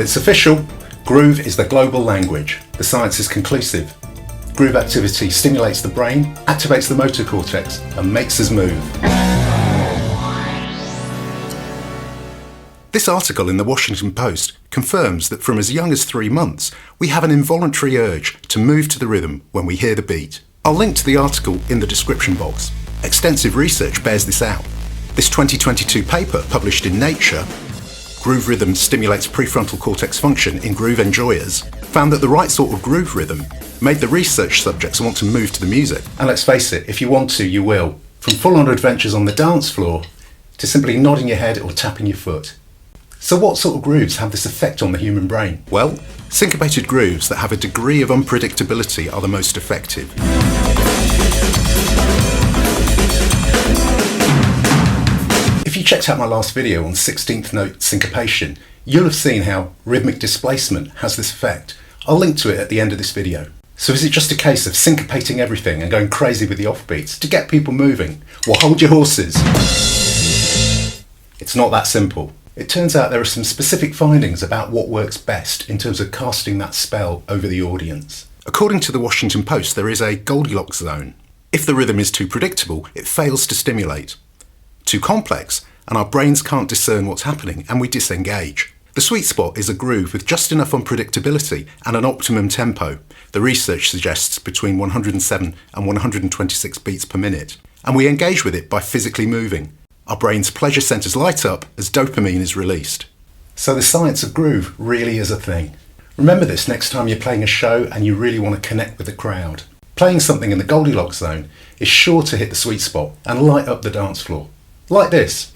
Well, it's official. Groove is the global language. The science is conclusive. Groove activity stimulates the brain, activates the motor cortex, and makes us move. This article in the Washington Post confirms that from as young as 3 months, we have an involuntary urge to move to the rhythm when we hear the beat. I'll link to the article in the description box. Extensive research bears this out. This 2022 paper published in Nature, Groove Rhythm Stimulates Prefrontal Cortex Function in Groove Enjoyers, found that the right sort of groove rhythm made the research subjects want to move to the music. And let's face it, if you want to, you will. From full-on adventures on the dance floor to simply nodding your head or tapping your foot. So what sort of grooves have this effect on the human brain? Well, syncopated grooves that have a degree of unpredictability are the most effective. If you checked out my last video on 16th note syncopation, you'll have seen how rhythmic displacement has this effect. I'll link to it at the end of this video. So is it just a case of syncopating everything and going crazy with the offbeats to get people moving? Well, hold your horses. It's not that simple. It turns out there are some specific findings about what works best in terms of casting that spell over the audience. According to the Washington Post, there is a Goldilocks zone. If the rhythm is too predictable, it fails to stimulate. Too complex, and our brains can't discern what's happening, and we disengage. The sweet spot is a groove with just enough unpredictability and an optimum tempo. The research suggests between 107 and 126 beats per minute. And we engage with it by physically moving. Our brain's pleasure centres light up as dopamine is released. So the science of groove really is a thing. Remember this next time you're playing a show and you really want to connect with the crowd. Playing something in the Goldilocks zone is sure to hit the sweet spot and light up the dance floor. Like this.